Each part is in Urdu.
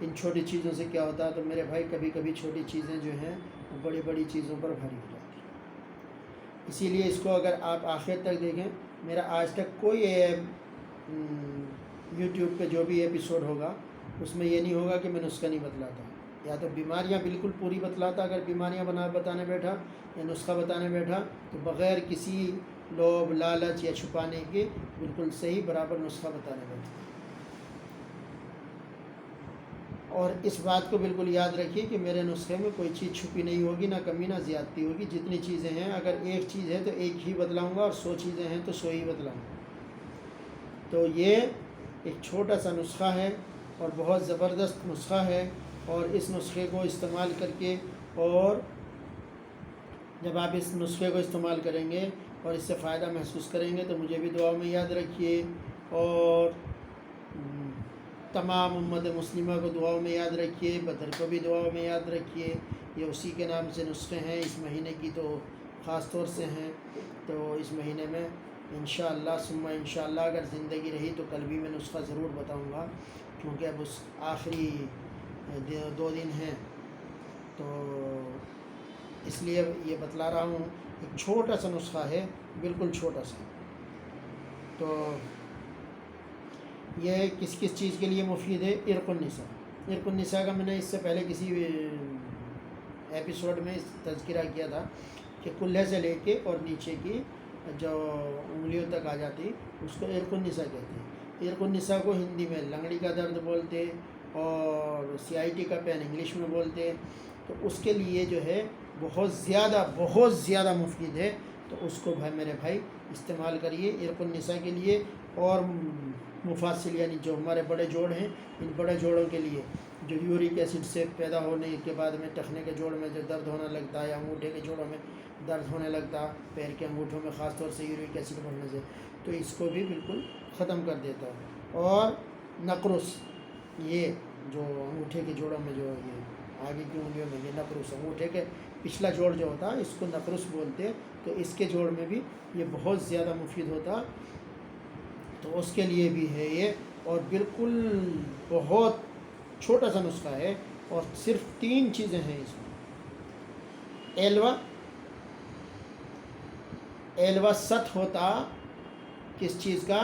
ان چھوٹی چیزوں سے کیا ہوتا ہے؟ تو میرے بھائی کبھی کبھی چھوٹی چیزیں جو ہیں وہ بڑی بڑی چیزوں پر بھاری ہو جاتی ہیں۔ اسی لیے اس کو اگر آپ آخر تک دیکھیں، میرا آج تک کوئی یوٹیوب پہ جو بھی ایپیسوڈ ہوگا اس میں یہ نہیں ہوگا کہ میں نسخہ نہیں بتلاتا، یا تو بیماریاں بالکل پوری بتلاتا، اگر بیماریاں بتانے بیٹھا یا نسخہ بتانے بیٹھا تو بغیر کسی لوبھ لالچ یا چھپانے کے بالکل صحیح برابر نسخہ بتانے بیٹھا۔ اور اس بات کو بالکل یاد رکھیے کہ میرے نسخے میں کوئی چیز چھپی نہیں ہوگی، نہ کمی نہ زیادتی ہوگی۔ جتنی چیزیں ہیں، اگر ایک چیز ہے تو ایک ہی بتلاؤں گا، اور 100 چیزیں ہیں تو 100 ہی بتلاؤں گا۔ تو یہ ایک چھوٹا سا نسخہ ہے اور بہت زبردست نسخہ ہے، اور اس نسخے کو استعمال کر کے، اور جب آپ اس نسخے کو استعمال کریں گے اور اس سے فائدہ محسوس کریں گے تو مجھے بھی دعاؤں میں یاد رکھیے، اور تمام امت مسلمہ کو دعاؤں میں یاد رکھیے، بدر کو بھی دعاؤں میں یاد رکھیے۔ یہ اسی کے نام سے نسخے ہیں، اس مہینے کی تو خاص طور سے ہیں۔ تو اس مہینے میں انشاءاللہ ثم انشاءاللہ اگر زندگی رہی تو کل بھی میں نسخہ ضرور بتاؤں گا، کیونکہ اب اس آخری 2 دن ہیں، تو اس لیے یہ بتلا رہا ہوں۔ ایک چھوٹا سا نسخہ ہے، بالکل چھوٹا سا۔ تو یہ کس کس چیز کے لیے مفید ہے؟ عرق النساء۔ عرق النساء کا میں نے اس سے پہلے کسی ایپیسوڈ میں تذکرہ کیا تھا کہ کلھے سے لے کے اور نیچے کی جو انگلیوں تک آ جاتی اس کو عرق النساء کہتے ہیں۔ عرق النساء کو ہندی میں لنگڑی کا درد بولتے، اور CIT کا پین انگلش میں بولتے۔ تو اس کے لیے جو ہے بہت زیادہ مفید ہے، تو اس کو میرے بھائی استعمال کریے عرق النساء کے لیے۔ اور مفاصل یعنی جو ہمارے بڑے جوڑ ہیں، ان بڑے جوڑوں کے لیے جو یورک ایسڈ سے پیدا ہونے کے بعد میں ٹخنے کے جوڑ میں جو درد ہونے لگتا ہے، یا انگوٹھے کے جوڑوں میں درد ہونے لگتا ہے، پیر کے انگوٹھوں میں خاص طور سے یورک ایسڈ بڑھنے سے، تو اس کو بھی بالکل ختم کر دیتا ہے۔ اور نقرس، یہ جو انگوٹھے کے جوڑوں میں جو یہ آگے کی انگلیوں میں یہ نقرس، انگوٹھے کے پچھلا جوڑ جو ہوتا ہے اس کو نقرس بولتے، تو اس کے جوڑ میں بھی یہ بہت زیادہ مفید ہوتا، تو اس کے لیے بھی ہے یہ۔ اور بالکل بہت چھوٹا سا نسخہ ہے، اور صرف 3 چیزیں ہیں اس میں۔ ایلوا ست ہوتا کس چیز کا؟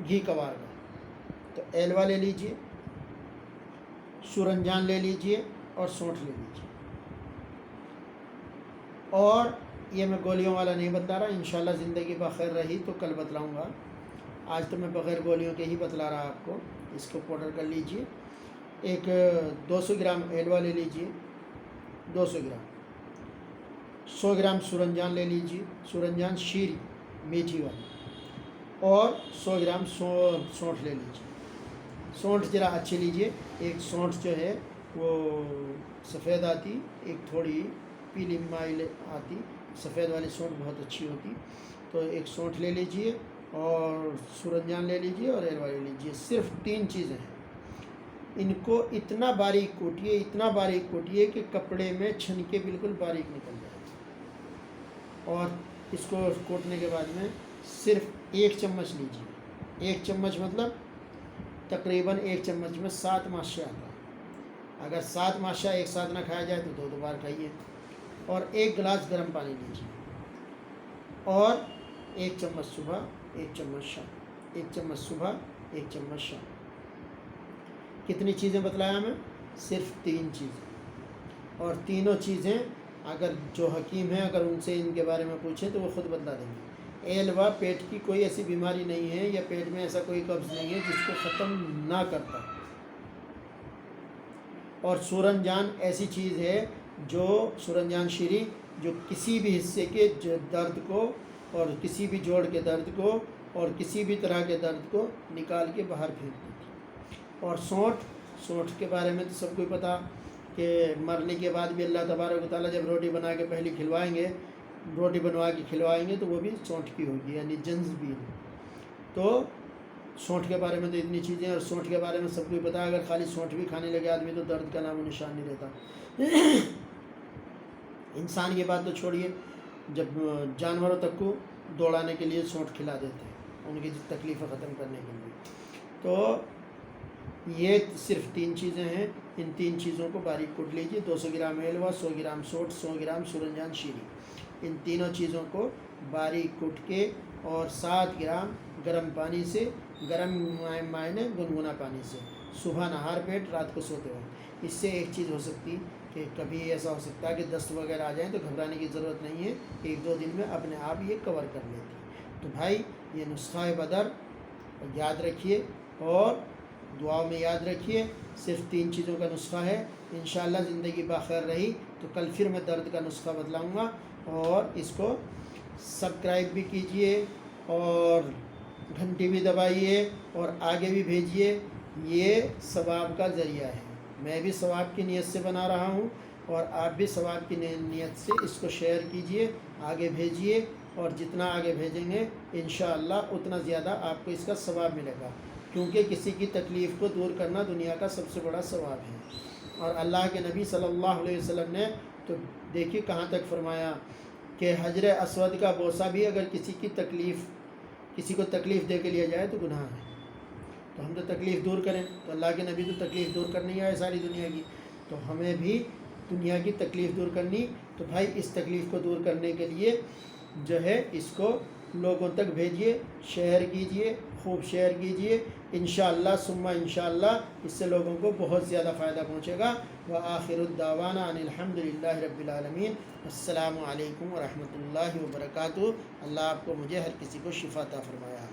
گھی کوار کا۔ تو ایلوا لے لیجئے، سورنجان لے لیجئے، اور سونٹھ لے لیجئے۔ اور یہ میں گولیوں والا نہیں بتلا رہا، انشاءاللہ زندگی بخیر رہی تو کل بتلاؤں گا۔ آج تو میں بغیر گولیوں کے ہی بتلا رہا آپ کو۔ اس کو پاؤڈر کر لیجئے۔ ایک 200 گرام ایلوا لے لیجئے، 200 گرام۔ 100 گرام سورنجان لے لیجئے، سورنجان شیری میٹھی والی، اور 100 گرام سونٹھ لے لیجئے۔ سونٹھ ذرا اچھی لیجئے، ایک سونٹھ جو ہے وہ سفید آتی، ایک تھوڑی پیلی مائل آتی، سفید والی سونٹھ بہت اچھی ہوتی۔ تو ایک سونٹھ لے لیجئے، اور سورنجان لے لیجئے، اور ایلوا لے لیجئے۔ صرف 3 چیزیں ہیں۔ ان کو اتنا باریک کوٹیے کہ کپڑے میں چھن کے بالکل باریک نکل جائے۔ اور اس کو کوٹنے کے بعد میں صرف 1 چمچ لیجئے۔ 1 چمچ مطلب تقریباً 1 چمچ میں 7 ماشا آتا ہے۔ اگر 7 ماشا ایک ساتھ نہ کھایا جائے تو 2 بار کھائیے۔ اور 1 گلاس گرم پانی لیجیے، اور 1 چمچ صبح، 1 چمچ شام، 1 چمچ صبح، 1 چمچ شام۔ کتنی چیزیں بتلایا میں؟ صرف 3 چیزیں، اور تینوں چیزیں اگر جو حکیم ہیں اگر ان سے ان کے بارے میں پوچھیں تو وہ خود بتلا دیں گے۔ ایلوا پیٹ کی کوئی ایسی بیماری نہیں ہے، یا پیٹ میں ایسا کوئی قبض نہیں ہے جس کو ختم نہ کرتا۔ اور سورنجان ایسی چیز ہے جو سورنجان شیری جو کسی بھی حصے کے درد کو، اور کسی بھی جوڑ کے درد کو، اور کسی بھی طرح کے درد کو نکال کے باہر پھینک دیتی۔ اور سونٹھ کے بارے میں تو سب کو پتہ کہ مرنے کے بعد بھی اللہ تبارک و تعالیٰ جب روٹی بنا کے پہلے کھلوائیں گے، روٹی بنوا کے کھلوائیں گے تو وہ بھی سونٹھ کی ہوگی، یعنی جنزبیل۔ تو سونٹھ کے بارے میں تو اتنی چیزیں، اور سونٹھ کے بارے میں سب کو پتہ ہے، اگر خالی سونٹھ بھی کھانے لگے آدمی تو درد کا نام و نشان نہیں رہتا۔ انسان کی بات تو چھوڑیے، جب جانوروں تک کو دوڑانے کے لیے سونٹھ کھلا دیتے ہیں، ان کی تکلیفیں ختم کرنے کے لیے۔ تو یہ صرف 3 چیزیں ہیں، ان 3 چیزوں کو باریک کوٹ لیجیے، 200 گرام حلوہ، 100 گرام سوٹ، 100 گرام سورنجان شیریں، ان تینوں چیزوں کو باریک کوٹ کے اور 7 گرام گرم پانی سے، گرم معنی گنگنا پانی سے، صبح نہار پیٹ، رات کو سوتے وقت۔ اس سے ایک چیز ہو سکتی کہ کبھی ایسا ہو سکتا ہے کہ دست وغیرہ آ جائیں تو گھبرانے کی ضرورت نہیں ہے، 1-2 دن میں اپنے آپ یہ کور کر لیتی ہے۔ تو بھائی یہ نسخہ بدر یاد رکھیے اور دعاؤں میں یاد رکھیے، صرف 3 چیزوں کا نسخہ ہے۔ انشاءاللہ زندگی باخیر رہی تو کل پھر میں درد کا نسخہ بتلاؤں گا، اور اس کو سبسکرائب بھی کیجئے اور گھنٹی بھی دبائیے اور آگے بھی بھیجیے، یہ ثواب کا ذریعہ ہے۔ میں بھی ثواب کی نیت سے بنا رہا ہوں اور آپ بھی ثواب کی نیت سے اس کو شیئر کیجئے، آگے بھیجیے، اور جتنا آگے بھیجیں گے انشاءاللہ اتنا زیادہ آپ کو اس کا ثواب ملے گا، کیونکہ کسی کی تکلیف کو دور کرنا دنیا کا سب سے بڑا ثواب ہے۔ اور اللہ کے نبی صلی اللہ علیہ وسلم نے تو دیکھیے کہاں تک فرمایا کہ حجر اسود کا بوسہ بھی اگر کسی کو تکلیف دے کے لیا جائے تو گناہ ہے۔ تو ہم تو تکلیف دور کریں، تو اللہ کے نبی تو تکلیف دور کرنے آئے ساری دنیا کی، تو ہمیں بھی دنیا کی تکلیف دور کرنی۔ تو بھائی اس تکلیف کو دور کرنے کے لیے جو ہے اس کو لوگوں تک بھیجیے، شیئر کیجیے، خوب شیئر کیجیے، انشاءاللہ ثم انشاءاللہ اس سے لوگوں کو بہت زیادہ فائدہ پہنچے گا۔ وآخر الدعوانا ان الحمدللہ رب العالمین۔ السلام علیکم ورحمۃ اللہ وبرکاتہ۔ اللہ آپ کو مجھے ہر کسی کو شفا عطا فرمایا۔